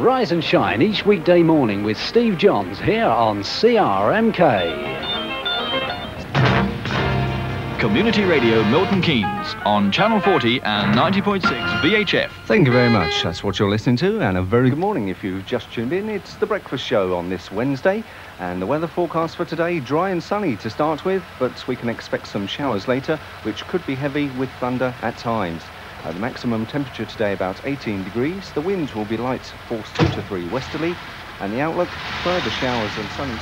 Rise and Shine each weekday morning with Steve Johns here on CRMK. Community Radio Milton Keynes on Channel 40 and 90.6 VHF. Thank you very much. That's what you're listening to, and a very good morning if you've just tuned in. It's The Breakfast Show on this Wednesday, and the weather forecast for today, dry and sunny to start with, but we can expect some showers later, which could be heavy with thunder at times. The maximum temperature today about 18 degrees. The winds will be light, force 2 to 3 westerly, and the outlook, further showers and sunny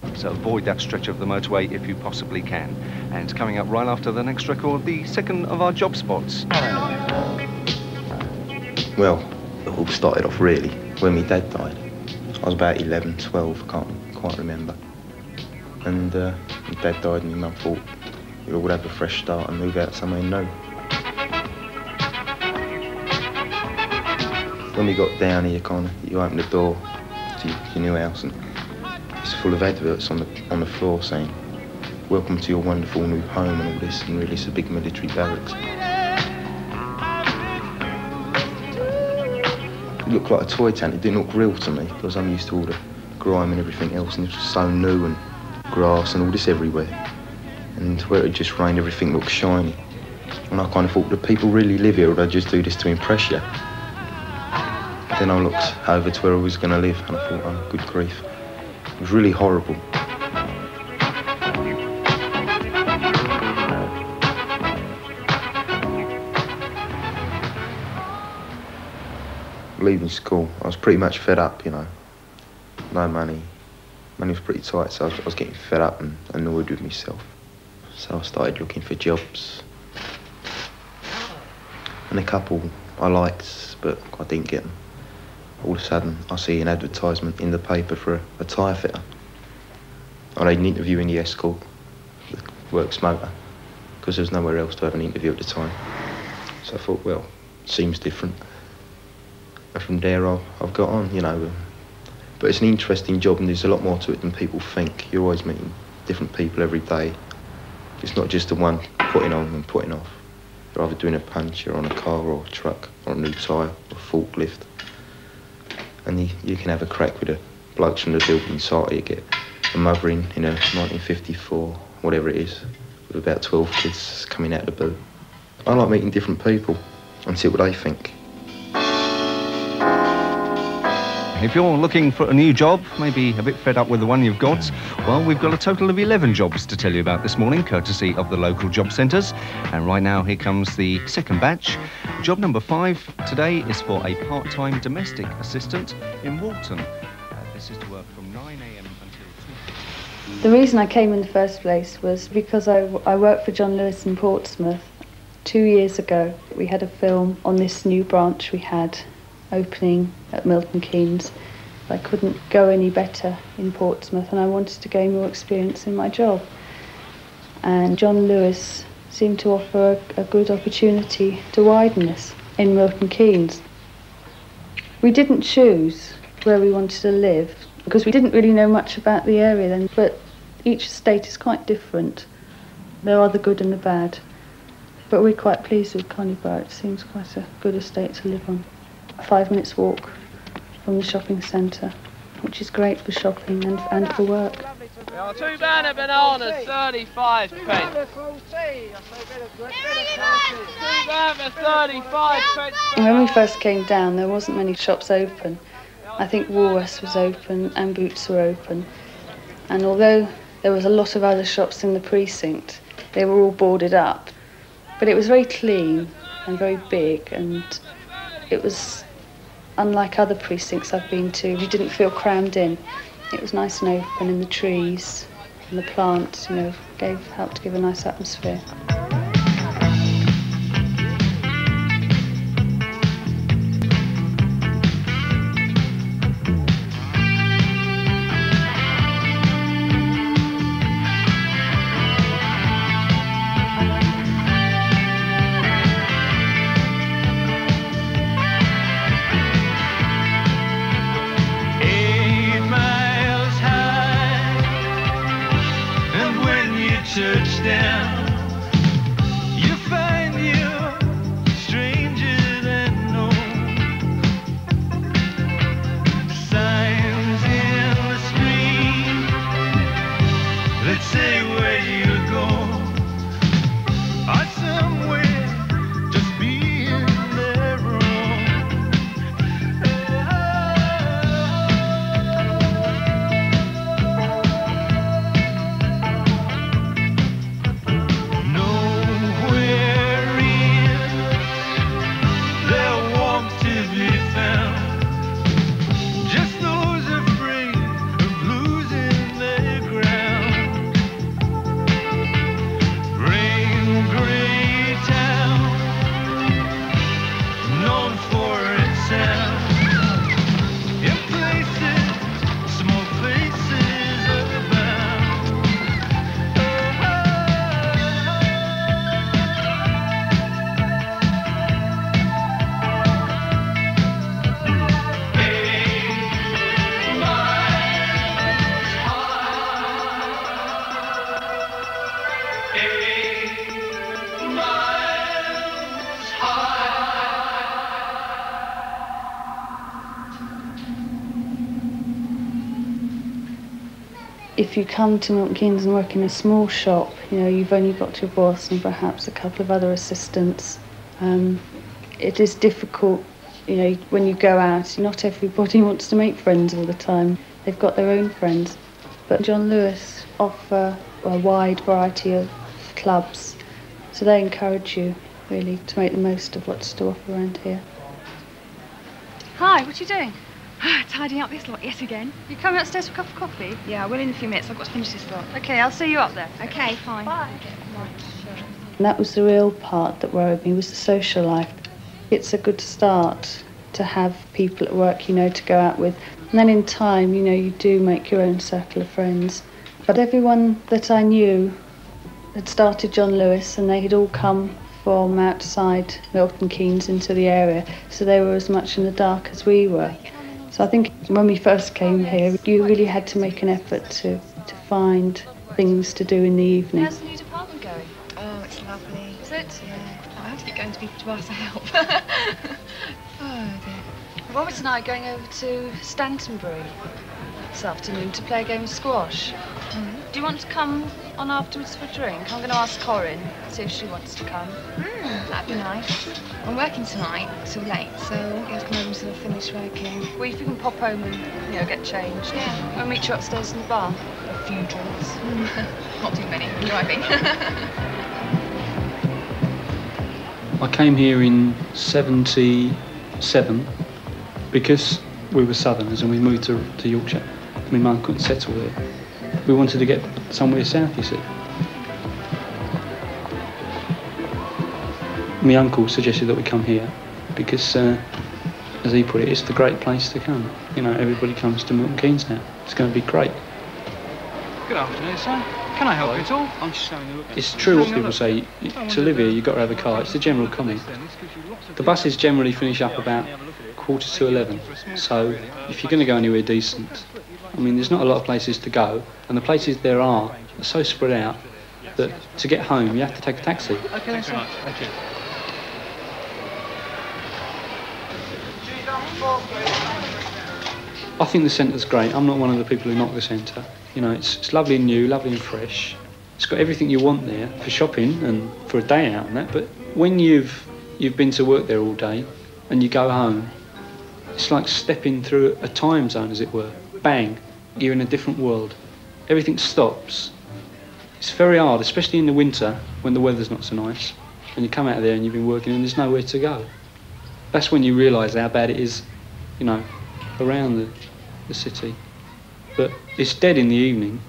spells. So avoid that stretch of the motorway if you possibly can. And coming up right after the next record, the second of our job spots. Well, it all started off really when my dad died. I was about 11, 12, can't quite remember. And my dad died and my mum thought we'd all have a fresh start and move out somewhere new. When we got down here, you open the door to your new house and it's full of adverts on the floor saying, "Welcome to your wonderful new home," and all this, and really it's a big military barracks. It looked like a toy tent. It didn't look real to me because I'm used to all the grime and everything else, and it was so new and grass and all this everywhere. And where it just rained, everything looked shiny. And I kind of thought, do people really live here, or do I just do this to impress you? Then I looked over to where I was going to live, and I thought, oh, good grief. It was really horrible. Leaving school, I was pretty much fed up, you know. No money. Money was pretty tight, so I was getting fed up and annoyed with myself. So I started looking for jobs. And a couple I liked, but I didn't get them. All of a sudden, I see an advertisement in the paper for a tyre fitter. I had an interview in the Escort, the works motor, because there was nowhere else to have an interview at the time. So I thought, well, seems different. And from there, I've got on, you know. But it's an interesting job, and there's a lot more to it than people think. You're always meeting different people every day. It's not just the one putting on and putting off. You're either doing a punch, you're on a car or a truck, or a new tyre, or a forklift. And you can have a crack with the blokes from the building site. You get a mother in a 1954, whatever it is, with about 12 kids coming out of the boot. I like meeting different people and see what they think. If you're looking for a new job, maybe a bit fed up with the one you've got, well, we've got a total of 11 jobs to tell you about this morning, courtesy of the local job centres. And right now, here comes the second batch. Job number 5 today is for a part-time domestic assistant in Milton. This is to work from 9 a.m. until 2. The reason I came in the first place was because I worked for John Lewis in Portsmouth 2 years ago. We had a film on this new branch we had opening at Milton Keynes. I couldn't go any better in Portsmouth, and I wanted to gain more experience in my job. And John Lewis seemed to offer a good opportunity to widen this in Milton Keynes. We didn't choose where we wanted to live because we didn't really know much about the area then, but each estate is quite different. There are the good and the bad. But we're quite pleased with Conybar. It seems quite a good estate to live on. 5 minutes walk from the shopping centre, which is great for shopping and for work. 2 banana bananas, 35 pence. 2 banana, 35 pence. When we first came down, there wasn't many shops open. I think Woolworths was open and Boots were open. And although there was a lot of other shops in the precinct, they were all boarded up. But it was very clean and very big, and it was unlike other precincts I've been to. You didn't feel crammed in. It was nice and open, and the trees and the plants, you know, helped to give a nice atmosphere. Touchdown, you find you stranger If you come to Milton Keynes and work in a small shop, you know, you've only got your boss and perhaps a couple of other assistants. It is difficult, you know, when you go out, not everybody wants to make friends all the time. They've got their own friends. But John Lewis offer a wide variety of clubs, so they encourage you, really, to make the most of what's to offer around here. Hi, what are you doing? Tidying up this lot, yes again. You coming upstairs for a cup of coffee? Yeah, I will in a few minutes. I've got to finish this lot. Okay, I'll see you up there. Okay, fine. Bye. And that was the real part that worried me, was the social life. It's a good start to have people at work, you know, to go out with. And then in time, you know, you do make your own circle of friends. But everyone that I knew had started John Lewis, and they had all come from outside Milton Keynes into the area, so they were as much in the dark as we were. So I think when we first came here, you really had to make an effort to find things to do in the evening. How's the new department going? Oh, it's lovely. Is it? Yeah. I have to keep going to people to ask for help. Oh, dear. Roberts and I are going over to Stantonbury this afternoon to play a game of squash. Mm-hmm. Do you want to come on afterwards for a drink? I'm going to ask Corinne, see if she wants to come. That'd be nice. I'm working tonight till late, so I won't be able to come over until I finish working. Well, if you can pop home and, you know, get changed. Yeah. I'll meet you upstairs in the bar. A few drinks. Not too many, driving. I came here in '77 because we were Southerners and we moved to Yorkshire. My mum couldn't settle there. We wanted to get somewhere south, you see. My uncle suggested that we come here because, as he put it, it's the great place to come. You know, everybody comes to Milton Keynes now. It's going to be great. Good afternoon, sir. Can I help you at all? I'm just showing you. It's true what people say. To live here, you've got to have a car. It's the general comment. The buses generally finish up about 11:15. So if you're going to go anywhere decent, I mean, there's not a lot of places to go, and the places there are so spread out that to get home, you have to take a taxi. Okay, that's right. Thank you. I think the centre's great. I'm not one of the people who knock the centre. You know, it's lovely and new, lovely and fresh. It's got everything you want there for shopping and for a day out and that. But when you've been to work there all day and you go home, it's like stepping through a time zone, as it were. Bang, you're in a different world. Everything stops. It's very hard, especially in the winter when the weather's not so nice, and you come out of there and you've been working and there's nowhere to go. That's when you realise how bad it is, you know, around the city. But it's dead in the evening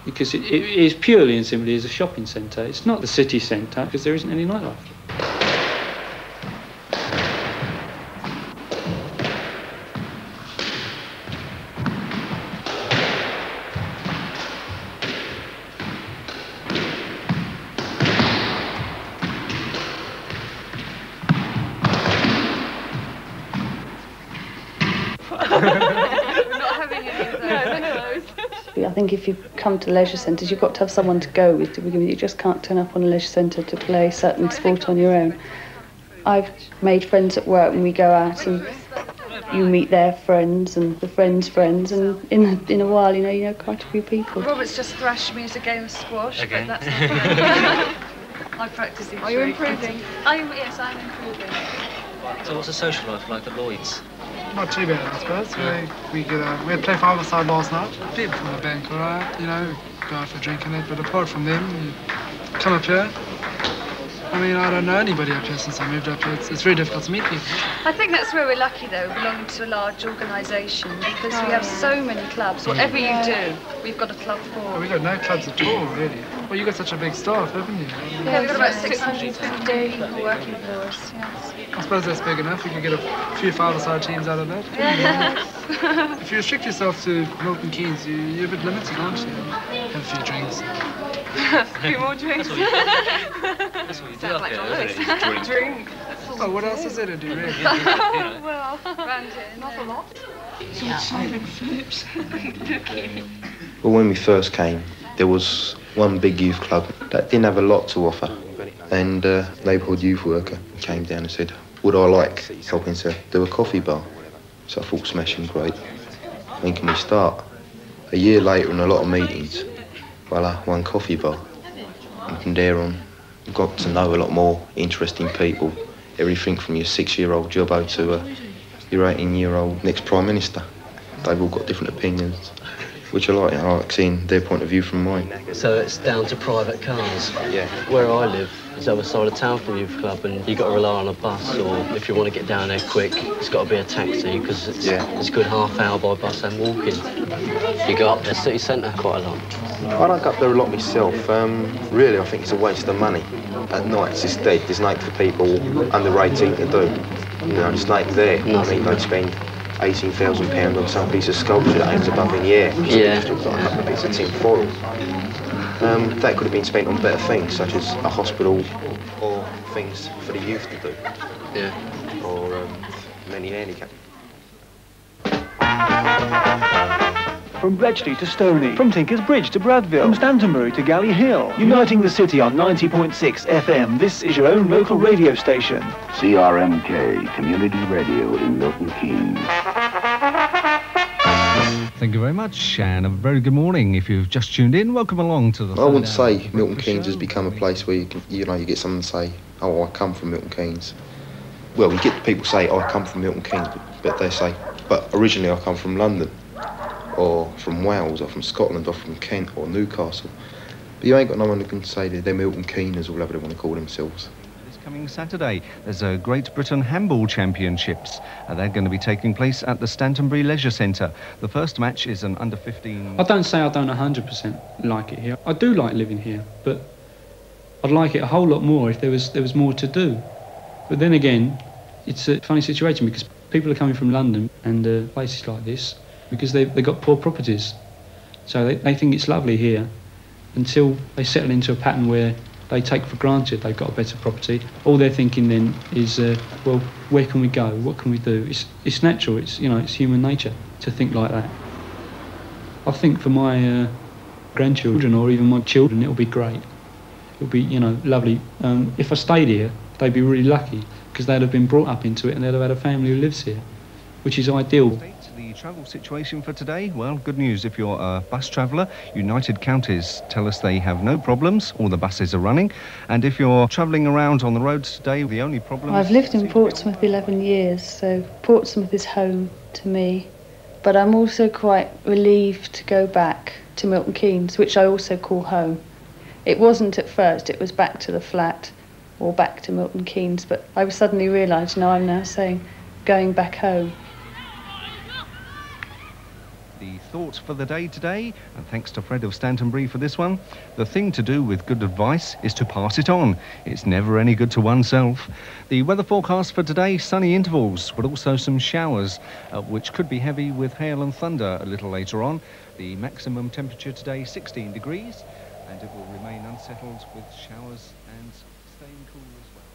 because it is purely and simply as a shopping centre. It's not the city centre because there isn't any nightlife. I think if you come to leisure centres, you've got to have someone to go with to begin with. You just can't turn up on a leisure centre to play a certain sport on your own. I've made friends at work when we go out, and you meet their friends and the friends' friends, and in a while, you know quite a few people. Robert's just thrashed me at a game of squash. Again? But that's not I practice it. Are you improving? Yes, I'm improving. So what's the social life like at Lloyd's? Not too bad, I suppose. We had play five-a-side last night. People from the bank, all right, you know, go out for a drink and that. But apart from them, you come up here. I mean, I don't know anybody up here since I moved up here. It's very difficult to meet people. I think that's where we're lucky, though, belonging to a large organisation, because we have so many clubs. Whatever you do, we've got a club for. Well, we've got no clubs at all, really. Well, you've got such a big staff, haven't you? Yeah, we've got about 650 people working for us, yes. I suppose that's big enough. You could get a few five-a-side teams out of that. Yeah. If you restrict yourself to Milton Keynes, you're a bit limited, aren't you? Have a few drinks. A few more drinks. That's what you do up here, Drink. Oh, what else is there to do, really? Well, around here, not a lot. Well, when we first came, There was one big youth club that didn't have a lot to offer, and a neighbourhood youth worker came down and said, would I like helping to do a coffee bar? So I thought, smashing, great. When can we start? A year later, in a lot of meetings, voila, one coffee bar. And from there on, got to know a lot more interesting people. Everything from your 6-year-old jobbo to your 18-year-old next Prime Minister. They've all got different opinions, which I like seeing their point of view from mine. So it's down to private cars? Yeah. Where I live is the other side of town from the youth club, and you've got to rely on a bus, or if you want to get down there quick, it's got to be a taxi, because it's a good half hour by bus and walking. You go up to the city centre quite a lot. I don't go up there a lot myself. Really, I think it's a waste of money. At night, it's just dead. There's nothing for people under 18 to do. You know, there's nothing there. I mean, they'd spend £18,000 on some piece of sculpture that hangs above in the air. Yeah. Just got a couple of bits of tin foil. That could have been spent on better things, such as a hospital or things for the youth to do. Yeah. Or many handicapped. From Bletchley to Stoney, from Tinker's Bridge to Bradville, from Stantonbury to Galley Hill, uniting the city on 90.6 FM. This is your own local radio station. CRMK, Community Radio in Milton Keynes. Thank you very much, and a very good morning. If you've just tuned in, welcome along to the... I wouldn't say Milton Keynes has become a place where you can, you get someone say, oh, I come from Milton Keynes. Well, you get people say, oh, I come from Milton Keynes, but they say, but originally I come from London, or from Wales, or from Scotland, or from Kent, or Newcastle. But you ain't got no one who can say they're Milton Keynes, or whatever they want to call themselves. Coming Saturday, there's a Great Britain Handball Championships. They're going to be taking place at the Stantonbury Leisure Centre. The first match is an under-15... I don't say I don't 100% like it here. I do like living here, but I'd like it a whole lot more if there was more to do. But then again, it's a funny situation because people are coming from London and places like this because they've got poor properties. So they think it's lovely here until they settle into a pattern where they take for granted they've got a better property. All they're thinking then is, well, where can we go? What can we do? It's natural. It's human nature to think like that. I think for my grandchildren or even my children, it'll be great. It'll be, lovely. If I stayed here, they'd be really lucky because they'd have been brought up into it and they'd have had a family who lives here, which is ideal. The travel situation for today, well, good news if you're a bus traveller. United Counties tell us they have no problems, all the buses are running. And if you're travelling around on the roads today, the only problem... I've lived in Portsmouth 11 years, so Portsmouth is home to me. But I'm also quite relieved to go back to Milton Keynes, which I also call home. It wasn't at first, it was back to the flat or back to Milton Keynes, but I suddenly realised, I'm now saying going back home. The thoughts for the day today, and thanks to Fred of Stantonbury for this one, the thing to do with good advice is to pass it on. It's never any good to oneself. The weather forecast for today, sunny intervals, but also some showers, which could be heavy with hail and thunder a little later on. The maximum temperature today, 16 degrees, and it will remain unsettled with showers and staying cool as well.